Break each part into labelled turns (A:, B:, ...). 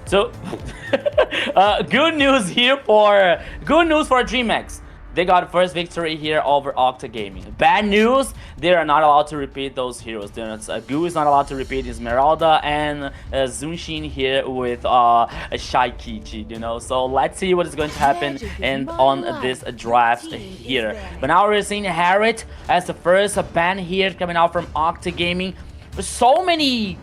A: So, good news for DreamMax. They got first victory here over Octa Gaming. Bad news, they are not allowed to repeat those heroes. Gu is not allowed to repeat Esmeralda and Zunshin here with Shaikichi, you know. So let's see what is going to happen on this draft here. But now we're seeing Harriet as the first ban here coming out from Octa Gaming. There's so many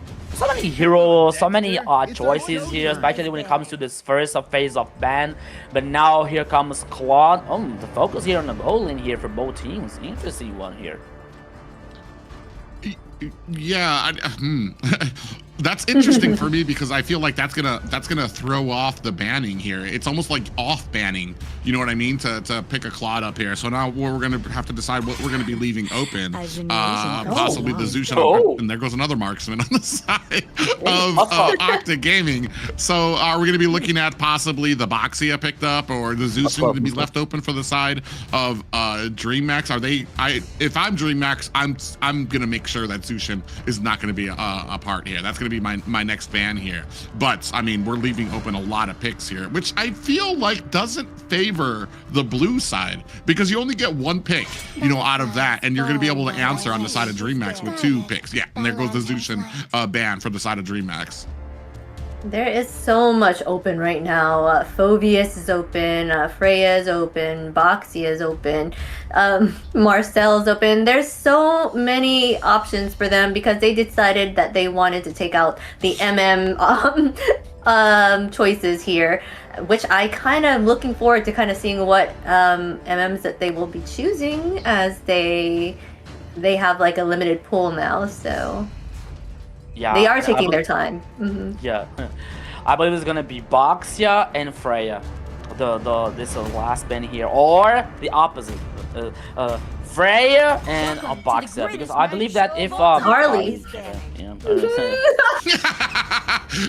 A: heroes, so many choices here, especially when it comes to this first phase of ban. But now here comes Claude. Oh, the focus here on the goal lane here for both teams. Interesting one here.
B: Yeah, that's interesting for me because I feel like that's gonna throw off the banning here. It's almost like off banning, you know what I mean? To pick a Claude up here. So now we're gonna have to decide what we're gonna be leaving open. Possibly the Zushin. And there goes another marksman on the side of Octa Gaming. So are we gonna be looking at possibly the Boxia picked up or the Zushin to be left open for the side of DreamMax? If I'm DreamMax, I'm gonna make sure that Zushin is not gonna be a part here. That's gonna be my next ban here. But I mean, we're leaving open a lot of picks here, which I feel like doesn't favor the blue side because you only get one pick, you know, out of that, and you're gonna be able to answer on the side of DreamMax with 2 picks. Yeah, and there goes the Zushin ban for the side of DreamMax.
C: There is so much open right now. Phobius is open, Freya is open, Boxy is open, Marcel is open. There's so many options for them because they decided that they wanted to take out the choices here, which I kind of looking forward to kind of seeing what MMs that they will be choosing as they have like a limited pool now, so. Yeah, they are taking their time.
A: Yeah, I believe it's gonna be Boxia and Freya. This last ban here, or the opposite, Freya and Boxia, because I believe that if
C: Harley.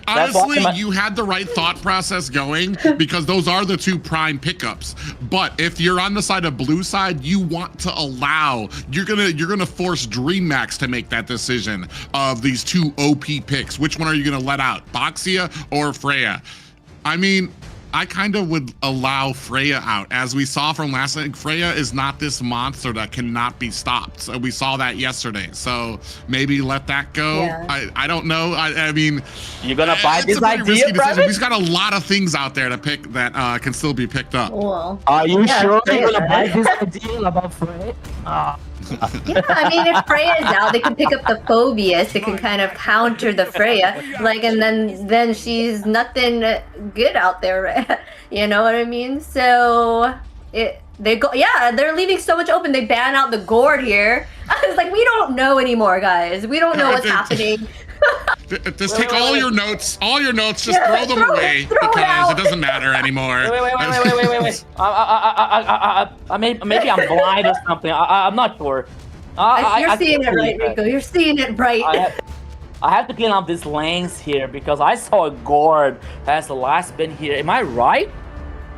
B: Honestly, you had the right thought process going because those are the 2 prime pickups. But if you're on the side of blue side, you want to allow, you're gonna force DreamMax to make that decision of these 2 OP picks. Which one are you gonna let out, Boxia or Freya? I mean, I kind of would allow Freya out. As we saw from last night, Freya is not this monster that cannot be stopped. So we saw that yesterday. So maybe let that go. Yeah. I don't know. I mean,
A: you're gonna buy this idea,
B: We've got a lot of things out there to pick that can still be picked up.
C: Well,
A: are you sure you're gonna buy this idea about Freya?
C: Yeah, I mean, if Freya is out, they can pick up the Phobius. They can kind of counter the Freya, like, and then she's nothing good out there, right? You know what I mean? So they're leaving so much open. They ban out the gourd here. I was like, we don't know anymore, guys. We don't know what's happening.
B: Just take all your notes, just throw them away because it doesn't matter anymore.
A: Wait. Maybe I'm blind or something. I'm not sure.
C: You're seeing it right, Rico. You're seeing it right.
A: I have to clean up these lanes here because I saw a gourd as the last bin here. Am I right?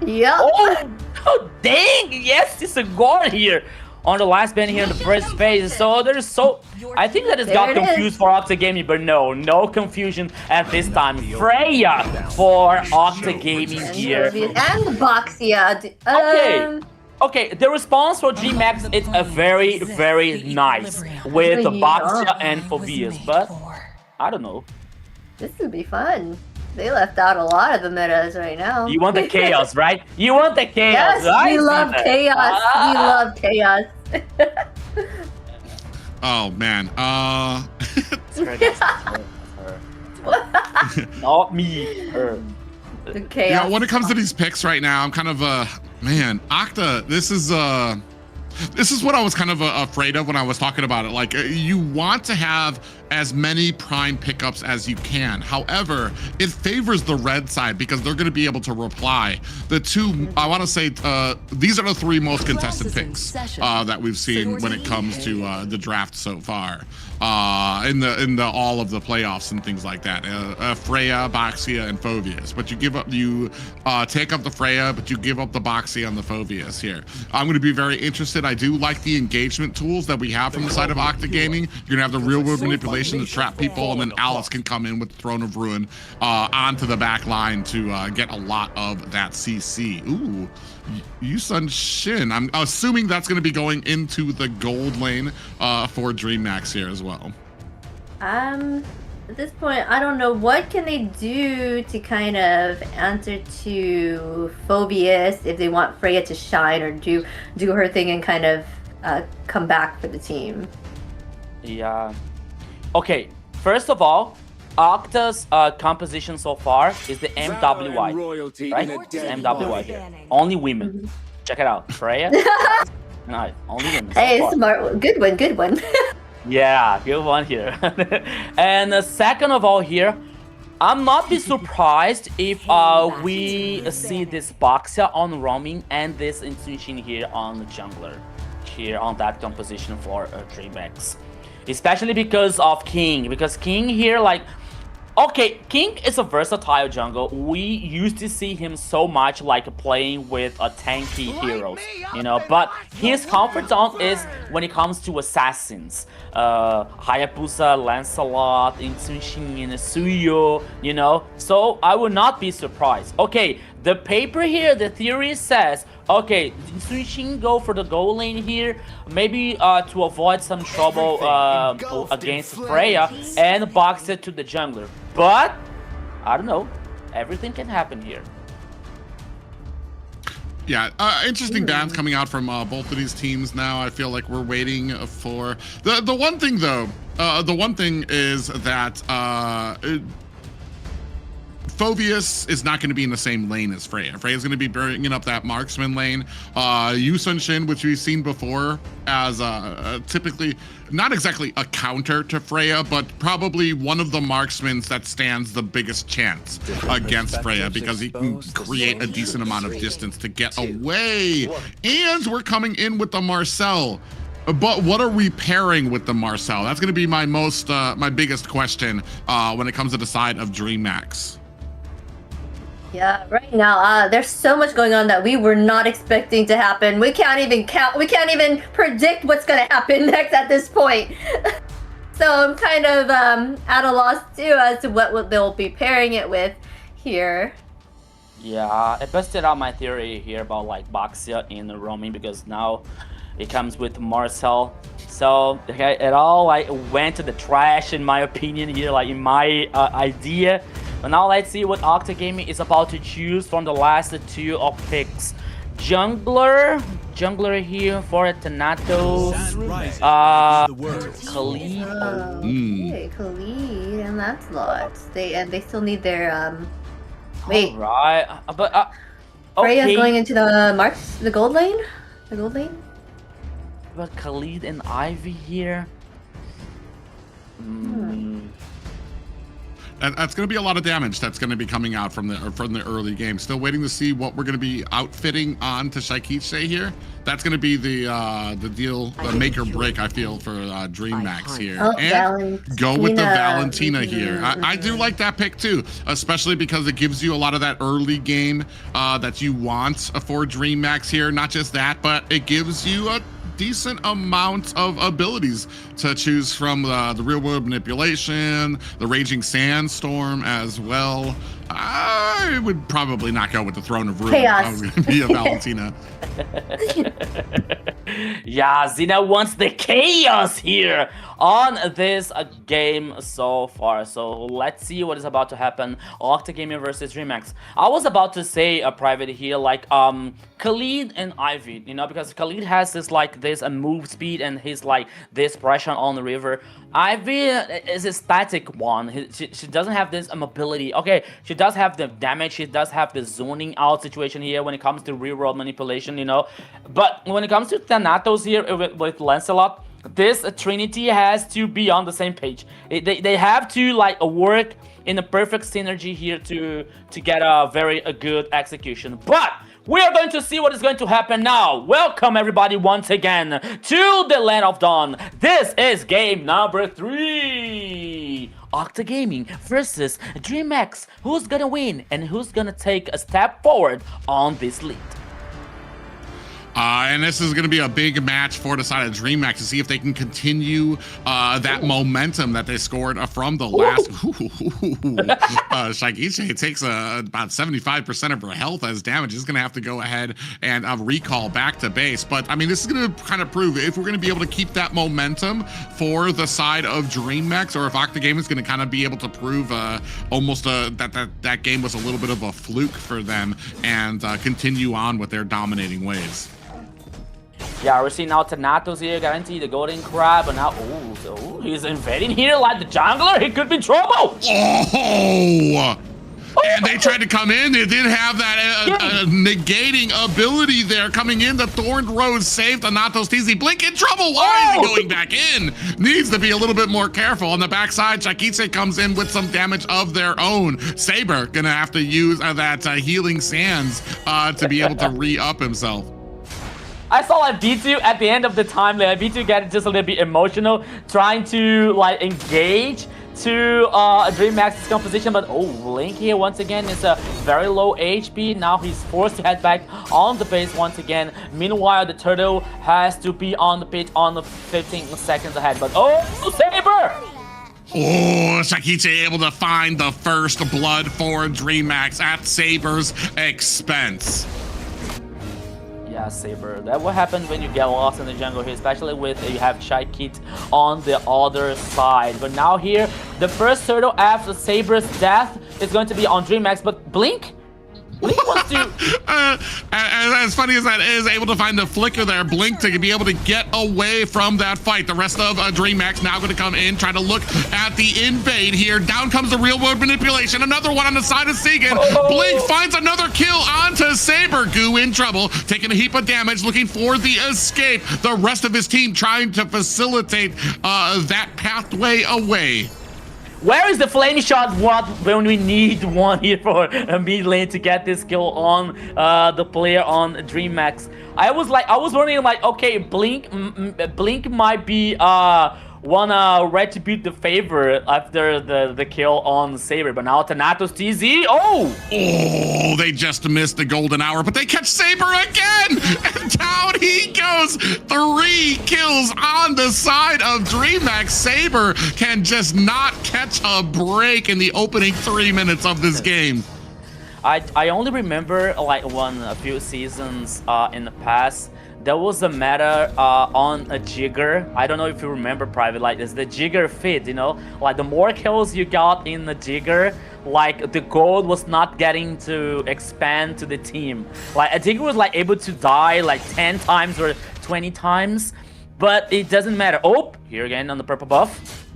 C: Yeah.
A: Oh, dang! Yes, it's a gourd here on the last bin here in the first phase. So I think that it's got confused for Octa Gaming, but no confusion at this time. Freya for Octa Gaming here.
C: And Boxia.
A: Okay, the response for DreamMax is a very, very nice with Boxia and Phobius, but I don't know.
C: This would be fun. They left out a lot of the metas right now.
A: You want the chaos, right? You want the chaos,
C: yes,
A: right?
C: We love chaos. We love chaos.
B: Oh man.
A: Not me. Her.
C: The chaos.
B: Yeah, when it comes to these picks right now, I'm kind of man, Octa, this is what I was kind of afraid of when I was talking about it. Like, you want to have as many prime pickups as you can. However, it favors the red side because they're going to be able to reply. The 2, I want to say, these are the 3 most contested picks that we've seen when it comes to the draft so far. In the all of the playoffs and things like that. Freya, Boxia, and Phobius. But you take up the Freya, but you give up the Boxia and the Phobius here. I'm going to be very interested. I do like the engagement tools that we have from the side of Octa Gaming. You're going to have the real world manipulation manipulation to trap people, and then Alice can come in with Throne of Ruin onto the back line to get a lot of that CC. Ooh, Yusun Shin. I'm assuming that's going to be going into the gold lane for DreamMax here as well.
C: At this point, I don't know what can they do to kind of answer to Phobius if they want Freya to shine or do her thing and kind of come back for the team.
A: Yeah. Okay. First of all, Octa's composition so far is the MWY, right? It's MWY here. Only women. Check it out. Freya. No, only women. So
C: Hey,
A: far.
C: smart. Good one. Good one.
A: Yeah, good one here. And second of all here, I'm not be surprised if we see this Boxia on roaming and this Intuition here on the jungler, here on that composition for DreamMax. Especially because of King, because King here, like, okay, King is a versatile jungle. We used to see him so much like playing with a tanky heroes, you know, but his comfort zone is when it comes to assassins. Hayabusa, Lancelot, Intuition, Suyo, you know, so I would not be surprised. Okay, the paper here, the theory says, okay, Intuition go for the goal lane here, maybe to avoid some trouble against Freya, and box it to the jungler. But, I don't know, everything can happen here.
B: Yeah, interesting bans coming out from both of these teams now. I feel like we're waiting for... The one thing, though, the one thing is that Phobius is not going to be in the same lane as Freya. Freya's going to be bringing up that marksman lane. Yusun Shin, which we've seen before as typically not exactly a counter to Freya, but probably one of the marksmen that stands the biggest chance against Freya because he can create a decent amount of distance to get away. And we're coming in with the Marcel. But what are we pairing with the Marcel? That's going to be my my biggest question when it comes to the side of DreamMax.
C: Yeah, right now, there's so much going on that we were not expecting to happen. We can't even predict what's gonna happen next at this point. So I'm kind of at a loss too as to what they'll be pairing it with here.
A: Yeah, I busted out my theory here about like Boxia in the roaming because now it comes with Marcel. So okay, it all like went to the trash in my opinion here, like in my idea. But now let's see what Octa Gaming is about to choose from the last two of picks. Jungler here for Thanatos. Khalid.
C: Okay, Khalid and Lancelot. They still need their wait.
A: Right, but
C: Freya's
A: okay.
C: going into the gold lane. The gold lane.
A: But Khalid and Ivy here.
B: And that's going to be a lot of damage that's going to be coming out from the early game. Still waiting to see what we're going to be outfitting on to Shaikiche here. That's going to be the deal, the make or break, I feel, for DreamMax here.
C: Oh,
B: and go with the Valentina here.
C: Mm-hmm.
B: I do like that pick too, especially because it gives you a lot of that early game that you want for DreamMax here. Not just that, but it gives you a decent amount of abilities to choose from, the real world manipulation, the raging sandstorm as well. I would probably not go with the Throne of Ruin.
C: Chaos.
B: I was going to be a Valentina.
A: Yeah, Zina wants the chaos here on this game so far. So let's see what is about to happen. Octa Gaming versus DreamMax. I was about to say a private here, like Khalid and Ivy, you know, because Khalid has this like this move speed and his like this pressure on the river. Ivy is a static one. She doesn't have this mobility. Okay, she does have the damage. She does have the zoning out situation here when it comes to real world manipulation, you know. But when it comes to Thanatos here with Lancelot, this Trinity has to be on the same page. They have to like work in a perfect synergy here to get a very good execution. But we are going to see what is going to happen now. Welcome everybody once again to the Land of Dawn. This is game number 3. Octa Gaming versus DreamMax. Who's gonna win and who's gonna take a step forward on this lead?
B: And this is going to be a big match for the side of DreamMax to see if they can continue that momentum that they scored from the last. Shaikichi takes about 75% of her health as damage. Is going to have to go ahead and recall back to base. But I mean, this is going to kind of prove if we're going to be able to keep that momentum for the side of DreamMax, or if Octa Gaming is going to kind of be able to prove almost that game was a little bit of a fluke for them and continue on with their dominating ways.
A: Yeah, we're seeing now Thanatos here, guarantee the golden crab, and now, he's invading here like the jungler. He could be in trouble.
B: Oh! And they tried to come in. They did have that negating ability there coming in. The Thorned Rose saved Thanatos TZ. Blink in trouble. Why is he going back in? Needs to be a little bit more careful. On the backside, Shaikichi comes in with some damage of their own. Saber gonna have to use that healing sands to be able to re-up himself.
A: I saw like B2 at the end of the time, like B2 get just a little bit emotional, trying to like engage to DreamMax's composition, but Link here once again is a very low HP. Now he's forced to head back on the base once again. Meanwhile, the turtle has to be on the pitch on the 15 seconds ahead, but Saber!
B: Shaikichi able to find the first blood for DreamMax at Saber's expense.
A: Yeah, Saber. That's what happens when you get lost in the jungle here, especially with you have Shaikichi on the other side. But now here, the first turtle after Saber's death is going to be on DreamMax, but Blink? Blink wants to...
B: as funny as that is, able to find the flicker there, Blink to be able to get away from that fight. The rest of DreamMax now going to come in, try to look at the invade here. Down comes the real world manipulation. Another one on the side of Segan. Blink finds another kill onto Saber. Goo in trouble, taking a heap of damage, looking for the escape. The rest of his team trying to facilitate that pathway away.
A: Where is the flame shot when we need one here for mid lane to get this kill on the player on DreamMax? I was wondering like, okay, Blink might be wanna retribute the favor after the kill on Saber, but now Thanatos TZ.
B: They just missed the golden hour, but they catch Saber again, and down he goes. 3 kills on the side of DreamMax. Saber can just not catch a break in the opening 3 minutes of this game.
A: I only remember like a few seasons in the past. There was a meta on a Jigger. I don't know if you remember, Private, like it's the Jigger fit, you know? Like the more kills you got in the Jigger, like the gold was not getting to expand to the team. Like a Jigger was like able to die like 10 times or 20 times, but it doesn't matter. Here again on the purple buff.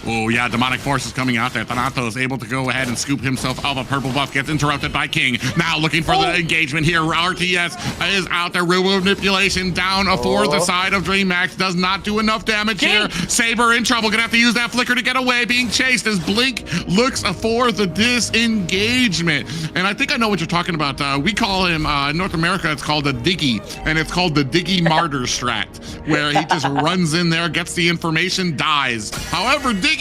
B: Oh yeah, demonic forces coming out there. Thanatos able to go ahead and scoop himself out of a purple buff. Gets interrupted by King. Now looking for the engagement here. RTS is out there. Real manipulation down for the side of DreamMax. Does not do enough damage here. Saber in trouble. Gonna have to use that flicker to get away. Being chased as Blink looks for the disengagement. And I think I know what you're talking about. We call him, in North America, it's called a Diggy. And it's called the Diggy Martyr strat, where he just runs in there, gets the information, dies. However, Diggy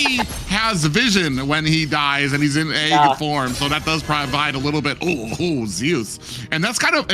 B: has vision when he dies and he's in egg form, so that does provide a little bit. Zeus, and that's kind of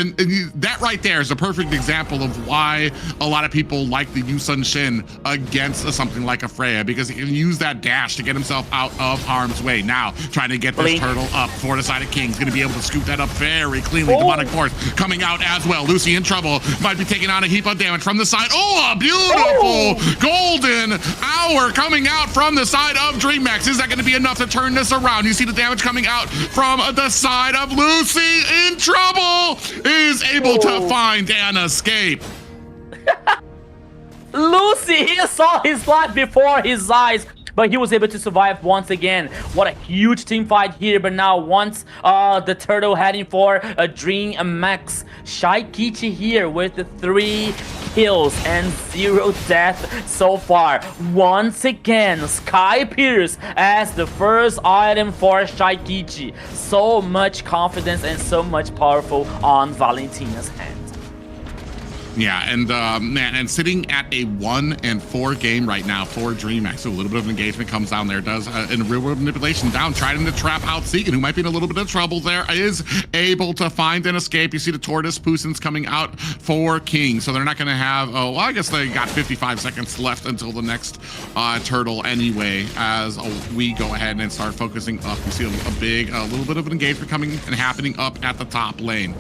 B: that right there is a perfect example of why a lot of people like the Yusun Shin against something like a Freya, because he can use that dash to get himself out of harm's way. Now trying to get this turtle up for the side of King. He's going to be able to scoop that up very cleanly. Demonic Force coming out as well. Lucy in trouble, might be taking on a heap of damage from the side. A beautiful golden hour coming out from the side of DreamMax. Is that going to be enough to turn this around? You see the damage coming out from the side of Lucy in trouble, is able to find an escape.
A: Lucy, he saw his life before his eyes, but he was able to survive once again. What a huge team fight here, but now once the turtle heading for a DreamMax. Shaikichi here with the 3 kills and 0 death so far. Once again, Sky Pierce as the first item for Shaikichi. So much confidence and so much powerful on Valentina's hand.
B: Yeah, and man, and sitting at a 1-4 game right now for DreamMax. So a little bit of engagement comes down there. Does in real world manipulation down, trying to trap out Segan, who might be in a little bit of trouble there, is able to find an escape. You see the Tortoise Pusins coming out for King. So they're not going to have, oh, well, I guess they got 55 seconds left until the next turtle anyway, as we go ahead and start focusing up. You see a little bit of an engagement coming and happening up at the top lane.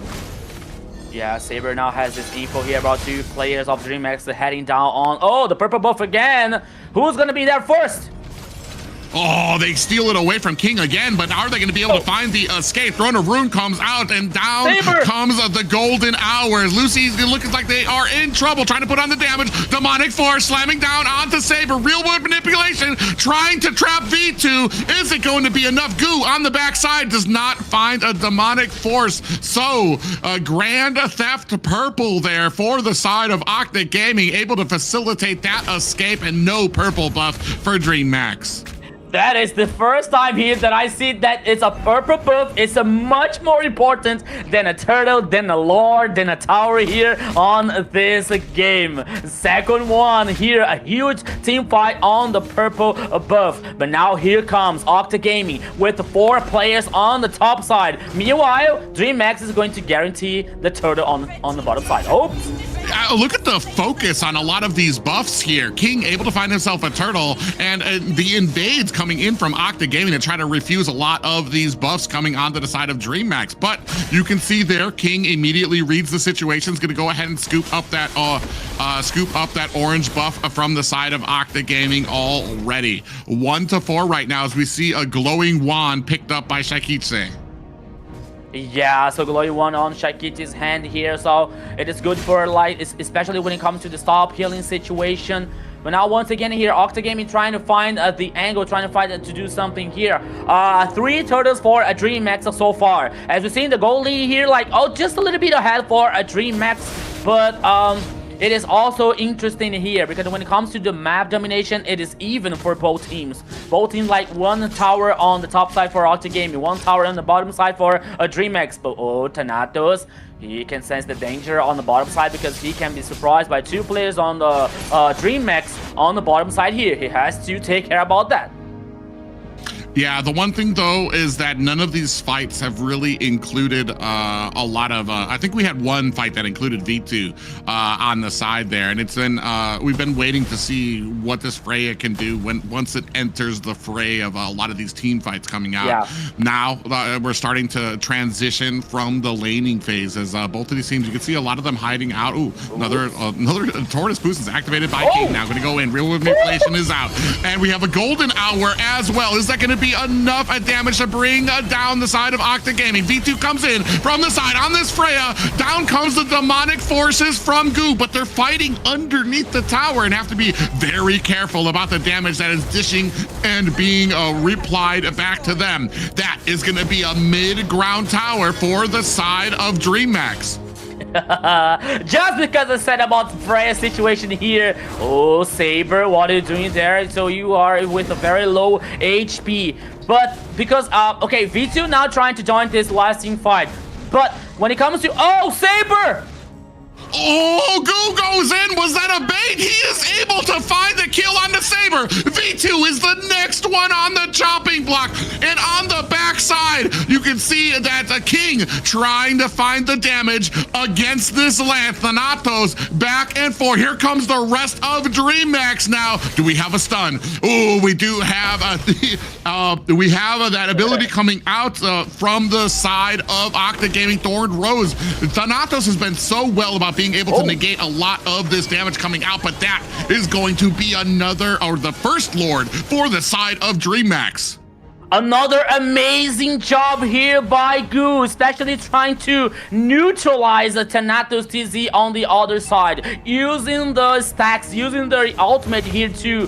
A: Yeah, Saber now has this info here about 2 players of DreamMax heading down on... Oh, the purple buff again! Who's gonna be there first?
B: Oh, they steal it away from King again, but are they going to be able to find the escape? Throne of Ruin comes out, and down
A: Saber
B: comes the golden hours. Lucy's looking like they are in trouble, trying to put on the damage. Demonic Force slamming down onto Saber. Real world manipulation, trying to trap V2. Is it going to be enough? Goo on the backside does not find a Demonic Force. So, a Grand Theft Purple there for the side of Octa Gaming, able to facilitate that escape, and no purple buff for DreamMax.
A: That is the first time here that I see that it's a purple buff. It's a much more important than a turtle, than a lord, than a tower here on this game. Second one here, a huge team fight on the purple buff. But now here comes Octa Gaming with 4 players on the top side. Meanwhile, DreamMax is going to guarantee the turtle on the bottom side. Oops.
B: Look at the focus on a lot of these buffs here. King able to find himself a turtle, and the invades coming in from Octa Gaming to try to refuse a lot of these buffs coming onto the side of DreamMax. But you can see there, King immediately reads the situation. Is going to go ahead and scoop up that orange buff from the side of Octa Gaming already. 1-4 right now as we see a glowing wand picked up by Shaikichi.
A: Yeah, so glowing one on Shaikichi's hand here, so it is good for light, especially when it comes to the stop healing situation. But now once again here, Octa Gaming trying to find the angle, trying to find to do something here. 3 turtles for a DreamMax so far. As we see in the goal lead here, like, oh, just a little bit ahead for a DreamMax, but it is also interesting here because when it comes to the map domination, it is even for both teams. Both teams like 1 tower on the top side for Octa Gaming, 1 tower on the bottom side for a DreamMax. But oh, Thanatos, he can sense the danger on the bottom side because he can be surprised by 2 players on the DreamMax on the bottom side here. He has to take care about that.
B: Yeah, the one thing though is that none of these fights have really included a lot of. I think we had 1 fight that included V2 on the side there, and it's been we've been waiting to see what this Freya can do once it enters the fray of a lot of these team fights coming out. Yeah. Now we're starting to transition from the laning phase as both of these teams. You can see a lot of them hiding out. Ooh, another Tortoise Boost is activated by King now. Going to go in. Real manipulation is out, and we have a golden hour as well. Is that going to be enough damage to bring down the side of Octa Gaming? V2 comes in from the side on this Freya. Down comes the demonic forces from Goo, but they're fighting underneath the tower and have to be very careful about the damage that is dishing and being replied back to them. That is going to be a mid-ground tower for the side of DreamMax.
A: Just because I said about Freya's situation here. Oh, Saber, what are you doing there? So you are with a very low HP. But because, okay, V2 now trying to join this last team fight. But when it comes to, oh, Saber!
B: Oh, Goo goes in. Was that a bait? He is able to find the kill on the Saber. V2 is the next one on the chopping block. And on the backside, you can see that the King trying to find the damage against this Lance. Thanatos back and forth. Here comes the rest of DreamMax now. Do we have a stun? Oh, we do have we have that ability coming out from the side of Octa Gaming. Thorned Rose. Thanatos has been so well about being able to negate a lot of this damage coming out, but that is going to be the first Lord for the side of DreamMax.
A: Another amazing job here by Goo, especially trying to neutralize the Thanatos TZ on the other side, using the stacks, using the ultimate here to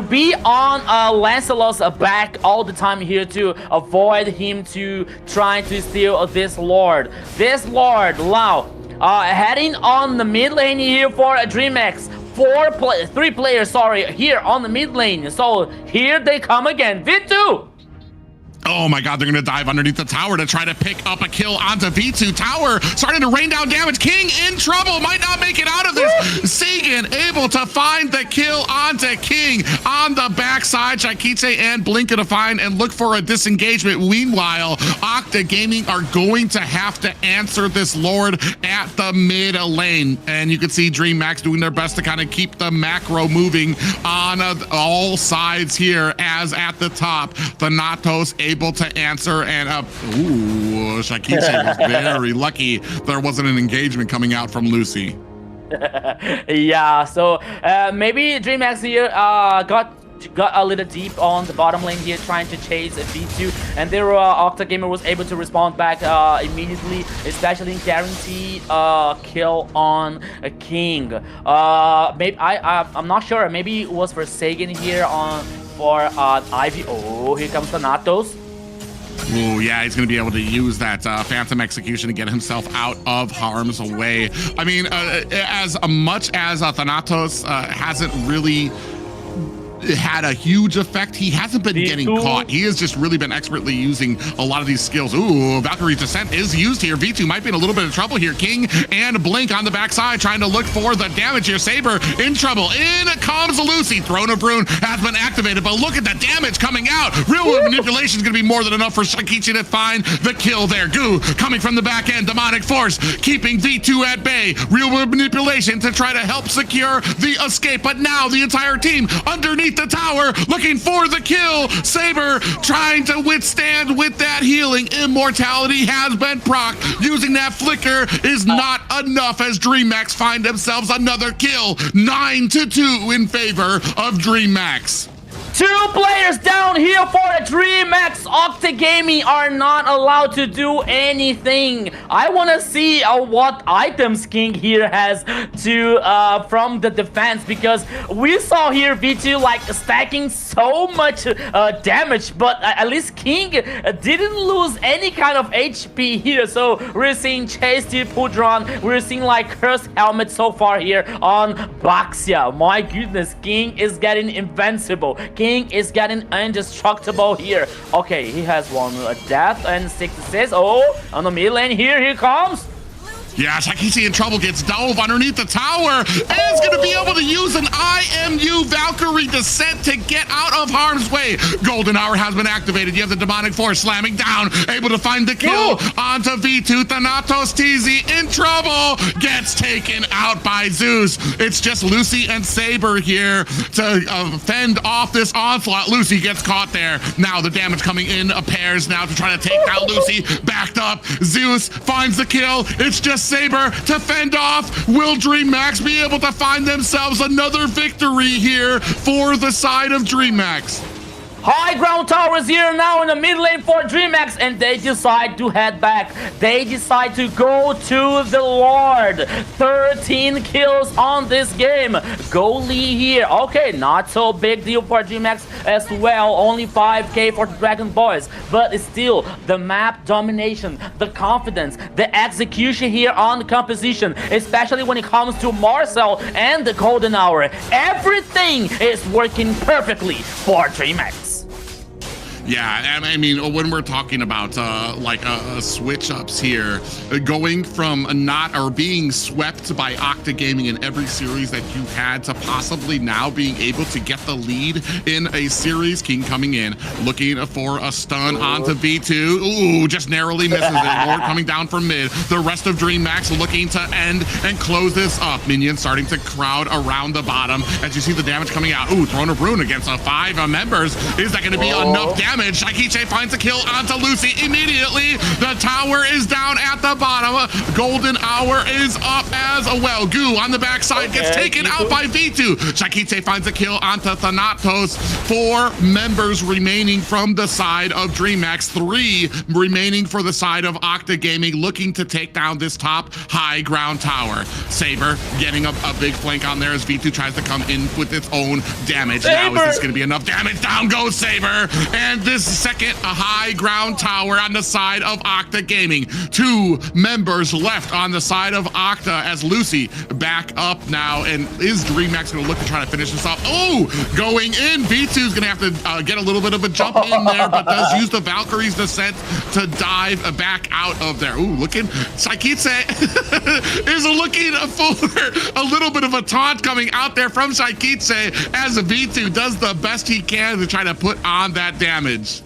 A: be on Lancelot's back all the time here to avoid him to trying to steal this Lord. This Lord, Lau, heading on the mid lane here for a DreamMax. 3 players, sorry, here on the mid lane. So here they come again. V2!
B: Oh my god, they're gonna dive underneath the tower to try to pick up a kill onto V2. Tower starting to rain down damage. King in trouble, might not make it out of this. Sagan able to find the kill onto King on the backside. Shakiche and Blink to find and look for a disengagement. Meanwhile, Octa Gaming are going to have to answer this Lord at the mid lane. And you can see DreamMax doing their best to kind of keep the macro moving on all sides here, as at the top, Thanatos able to answer, and Shakiche was very lucky there wasn't an engagement coming out from Lucy.
A: Yeah, so maybe DreamMax here got a little deep on the bottom lane here, trying to chase a V2, and there Octa Gamer was able to respond back immediately, especially in guaranteed kill on a King. Maybe I'm not sure. Maybe it was for Sagan here for Ivy. Oh, here comes Thanatos.
B: Oh, yeah, he's going to be able to use that Phantom Execution to get himself out of harm's way. I mean, as much as Thanatos hasn't really had a huge effect, he hasn't been getting caught. He has just really been expertly using a lot of these skills. Ooh, Valkyrie's Descent is used here. V2 might be in a little bit of trouble here. King and Blink on the backside trying to look for the damage here. Saber in trouble. In comes Lucy. Throne of Rune has been activated, but look at the damage coming out. Real manipulation is going to be more than enough for Shakichi to find the kill there. Goo coming from the back end. Demonic Force keeping V2 at bay. Real manipulation to try to help secure the escape, but now the entire team underneath the tower looking for the kill. Saber trying to withstand with that healing. Immortality has been procced. Using that flicker is not enough as DreamMax find themselves another kill. 9-2 in favor of DreamMax.
A: 2 players down here for a DreamMax. Octa Gaming are not allowed to do anything. I want to see what items King here has to from the defense, because we saw here V2 like stacking so much damage, but at least King didn't lose any kind of HP here. So we're seeing Chase to Pudron, we're seeing like Cursed Helmet so far here on Baxia. My goodness, King is getting invincible. King is getting indestructible here. Okay, he has 1 death and 6 assists. Oh, on the mid lane here he comes.
B: Yeah, Shakichi in trouble, gets dove underneath the tower, and is going to be able to use an IMU Valkyrie Descent to get out of harm's way. Golden Hour has been activated. You have the Demonic Force slamming down, able to find the kill onto V2. Thanatos TZ in trouble, gets taken out by Zeus. It's just Lucy and Saber here to fend off this onslaught. Lucy gets caught there. Now the damage coming in pairs now to try to take down Lucy. Backed up, Zeus finds the kill. It's just Saber to fend off. Will DreamMax be able to find themselves another victory here for the side of DreamMax?
A: High ground towers here now in the mid lane for DreamMax, and they decide to head back. They decide to go to the Lord. 13 kills on this game. Goalie here. Okay, not so big deal for DreamMax as well. Only 5k for the Dragon Boys. But it's still the map domination, the confidence, the execution here on the composition, especially when it comes to Marcel and the Golden Hour. Everything is working perfectly for DreamMax.
B: Yeah, I mean, when we're talking about switch ups here, going from not or being swept by Octa Gaming in every series that you had to possibly now being able to get the lead in a series. King coming in, looking for a stun onto V2. Ooh, just narrowly misses it. Lord coming down from mid. The rest of DreamMax looking to end and close this up. Minions starting to crowd around the bottom as you see the damage coming out. Ooh, Throne of Rune against 5 members. Is that going to be enough damage? Shakiche finds a kill onto Lucy immediately. The tower is down at the bottom. Golden Hour is up as well. Goo on the backside gets taken out by V2. Shakiche finds a kill onto Thanatos. 4 members remaining from the side of DreamMax. 3 remaining for the side of Octa Gaming, looking to take down this top high ground tower. Saber getting a big flank on there as V2 tries to come in with its own damage. Now is this going to be enough damage? Down goes Saber. And this second high ground tower on the side of Octa Gaming. 2 2 members left on the side of Octa as Lucy back up now. And is DreamMax going to look to try to finish this off? Oh, going in. V2's going to have to get a little bit of a jump in there, but does use the Valkyrie's descent to dive back out of there. Ooh, looking. Shaikitse is looking for a little bit of a taunt coming out there from Shaikitse as V2 does the best he can to try to put on that damage.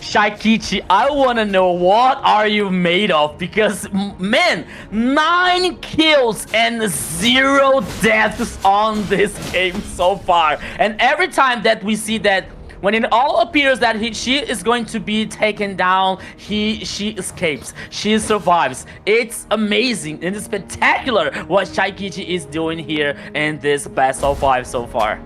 A: Shaikichi, I want to know what are you made of, because man, 9 kills and 0 deaths on this game so far, and every time that we see that when it all appears that she is going to be taken down, she escapes, she survives. It's amazing and it's spectacular what Shaikichi is doing here in this best of 5 so far.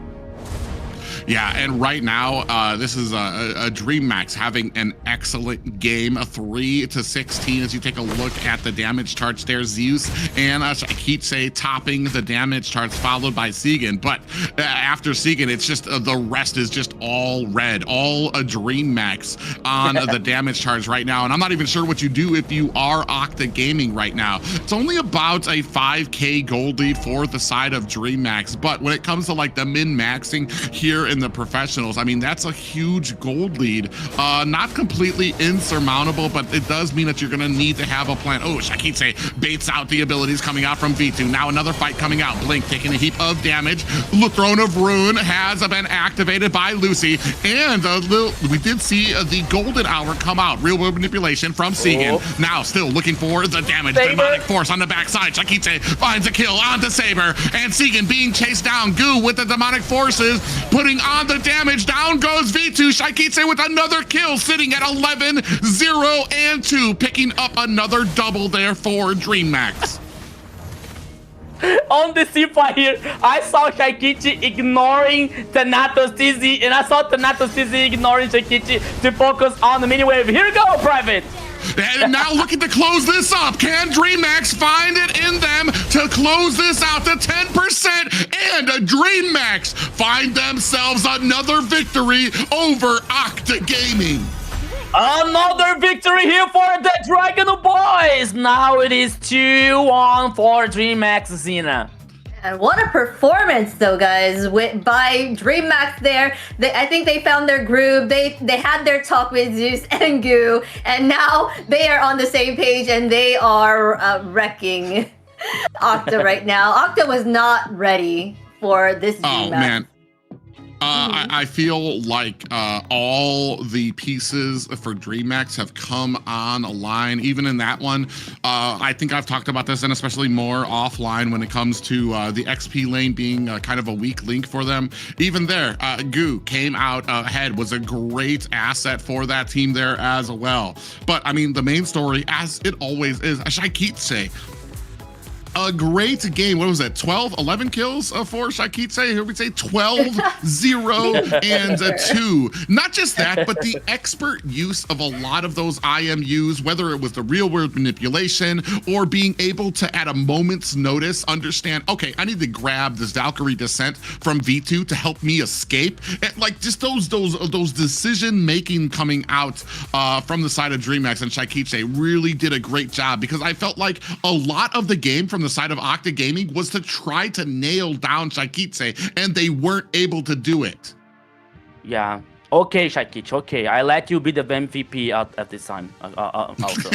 B: Yeah, and right now, this is a DreamMax having an excellent game, a 3-16 as you take a look at the damage charts there. Zeus and Shaikitse topping the damage charts, followed by Segan. But after Segan, it's just the rest is just all red, all a DreamMax on the damage charts right now. And I'm not even sure what you do if you are Octa Gaming right now. It's only about a 5K gold lead for the side of DreamMax. But when it comes to like the min-maxing here in the professionals, I mean, that's a huge gold lead. Not completely insurmountable, but it does mean that you're going to need to have a plan. Oh, Shaikitse baits out the abilities coming out from V2. Now another fight coming out. Blink taking a heap of damage. The Throne of Ruin has been activated by Lucy. And we did see the golden hour come out. Real world manipulation from Segan. Oh. Now still looking for the damage. Saber. Demonic force on the backside. Shaikitse finds a kill onto Saber. And Segan being chased down. Goo with the demonic forces putting on the damage. Down goes V2. Shaikitse with another kill, sitting at 11, 0, and 2, picking up another double there for DreamMax.
A: On the C5 here, I saw Shaikichi ignoring Thanatos TZ, and I saw Thanatos TZ ignoring Shaikichi to focus on the mini wave. Here we go, Private.
B: And now looking to close this up. Can DreamMax find it in them to close this out to 10%? And DreamMax find themselves another victory over Octa Gaming.
A: Another victory here for the Dragon Boys. Now it is 2-1 for DreamMax Xena.
C: And what a performance, though, guys, by DreamMax there. I think they found their groove. They had their talk with Zeus and Goo, and now they are on the same page, and they are wrecking Octa right now. Octa was not ready for this DreamMax.
B: Oh, man. I feel like all the pieces for DreamMax have come on a line. Even in that one, I think I've talked about this, and especially more offline when it comes to the XP lane being kind of a weak link for them. Even there, Goo came out ahead, was a great asset for that team there as well. But I mean, the main story, as it always is, Shaikitse. A great game. What was that? 11 kills for Shaikitse. Here we say 12, 0, and 2. Not just that, but the expert use of a lot of those IMUs, whether it was the real world manipulation or being able to, at a moment's notice, understand, okay, I need to grab this Valkyrie descent from V2 to help me escape. And like just those decision making coming out from the side of DreamMax and Shaikitse really did a great job, because I felt like a lot of the game from the side of Octa Gaming was to try to nail down Shaikitse, and they weren't able to do it.
A: Yeah. Okay, Shaikichi. Okay, I let you be the MVP at this time. Also,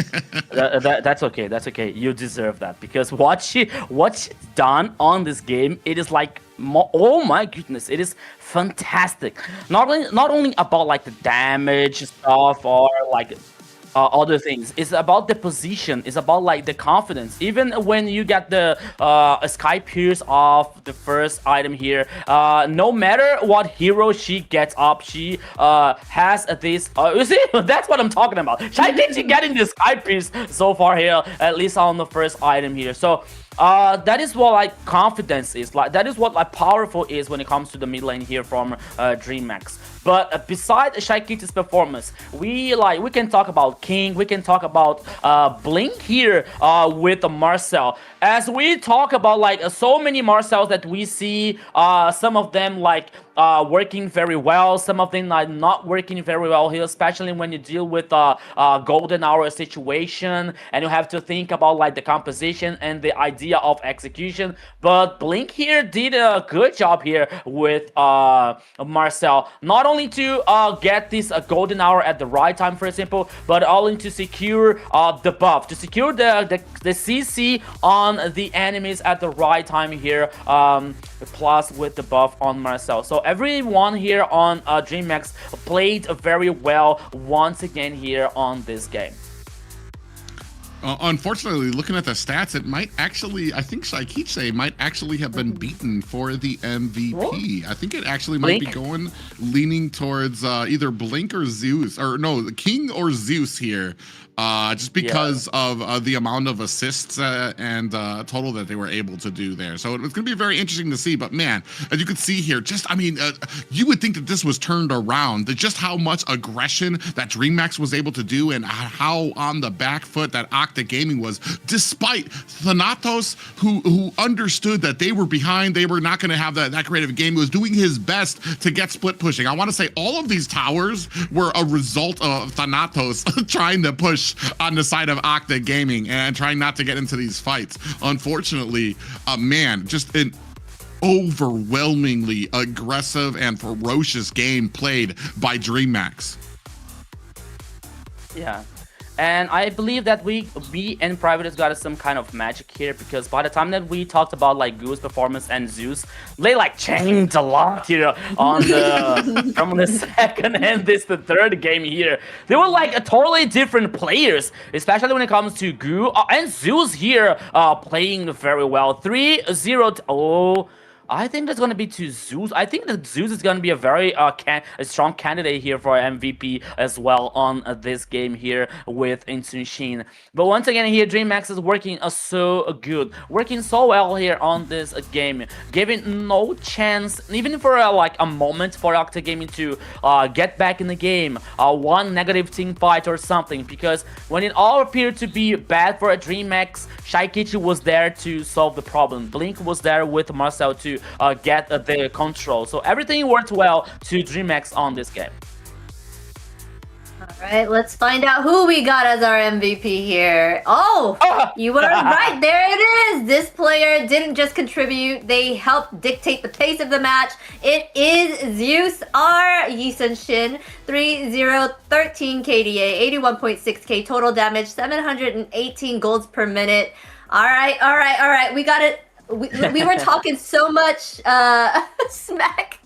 A: that's okay. That's okay. You deserve that, because what's done on this game, it is like, oh my goodness, it is fantastic. Not only about like the damage stuff or like other things. It's about the position. It's about like the confidence. Even when you get the Sky Pierce off the first item here, no matter what hero she gets up, she has this. You see, that's what I'm talking about. Shaikichi getting the Sky Pierce so far here, at least on the first item here. So that is what like confidence is like. That is what like powerful is when it comes to the mid lane here from DreamMax. But besides Shaikichi's performance, we can talk about King, we can talk about Blink here with Marcel. As we talk about like so many Marcels that we see, some of them like working very well. Some of them are not working very well here, especially when you deal with golden hour situation and you have to think about like the composition and the idea of execution. But Blink here did a good job here with Marcel, not only to get this golden hour at the right time, for example, but only to secure the buff, to secure the CC on the enemies at the right time here, plus with the buff on Marcel. So everyone here on DreamMax played very well once again here on this game.
B: Unfortunately, looking at the stats, it might actually, I think Shaikiche might actually have been beaten for the MVP. I think it actually might be leaning towards either Blink or Zeus, or no, King or Zeus here. Just because of the amount of assists and total that they were able to do there. So it's going to be very interesting to see. But man, as you can see here, just, I mean, you would think that this was turned around, that just how much aggression that DreamMax was able to do and how on the back foot that Octa Gaming was, despite Thanatos, who understood that they were behind, they were not going to have that great of a game, he was doing his best to get split pushing. I want to say all of these towers were a result of Thanatos trying to push on the side of Octa Gaming and trying not to get into these fights. Unfortunately, man, just an overwhelmingly aggressive and ferocious game played by DreamMax.
A: Yeah. And I believe that we and Private has got some kind of magic here, because by the time that we talked about like Goo's performance and Zeus, they like changed a lot here on the from the second and the third game here. They were like a totally different players, especially when it comes to Goo and Zeus here playing very well. 3-0. Oh, I think that's going to be to Zeus. I think that Zeus is going to be a very a strong candidate here for MVP as well on this game here with Inshin. But once again here, DreamMax is working so good, working so well here on this game, giving no chance even for like a moment for Octa Gaming to get back in the game, one negative team fight or something, because when it all appeared to be bad for a DreamMax, Shaikichi was there to solve the problem. Blink was there with Marcel to get the control. So everything worked well to DreamMax on this game.
C: All right, let's find out who we got as our MVP here. Oh, you were right. There it is. This player didn't just contribute. They helped dictate the pace of the match. It is Zeus R. Yisun-shin, 3-0-13 KDA, 81.6k total damage, 718 golds per minute. All right. We got it. We were talking so much smack.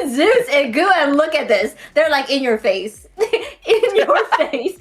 C: Zeus and Goo, and look at this. They're like in your face. In your face.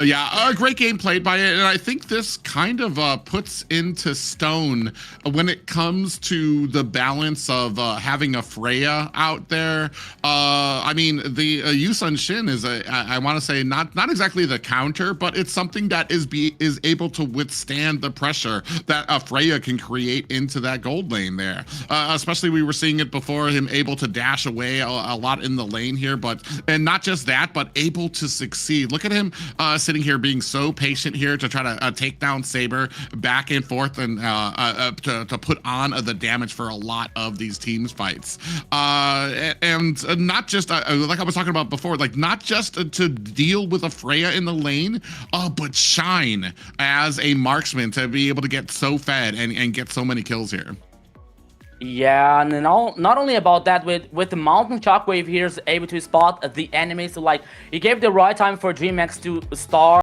B: Yeah, a great game played by it, and I think this kind of puts into stone when it comes to the balance of having a Freya out there. I mean, the Yisun-shin is I want to say not exactly the counter, but it's something that is able to withstand the pressure that a Freya can create into that gold lane there. Especially we were seeing it before, him able to dash away a lot in the lane here, and not just that, but able to succeed. Look at him sitting here being so patient here to try to take down Saber back and forth and to put on the damage for a lot of these teams fights. And not just like I was talking about before, like not just to deal with a Freya in the lane, but shine as a marksman to be able to get so fed and get so many kills here.
A: Yeah, and then not only about that, with the Mountain Shockwave here is able to spot the enemies, so like it gave the right time for DreamMax to start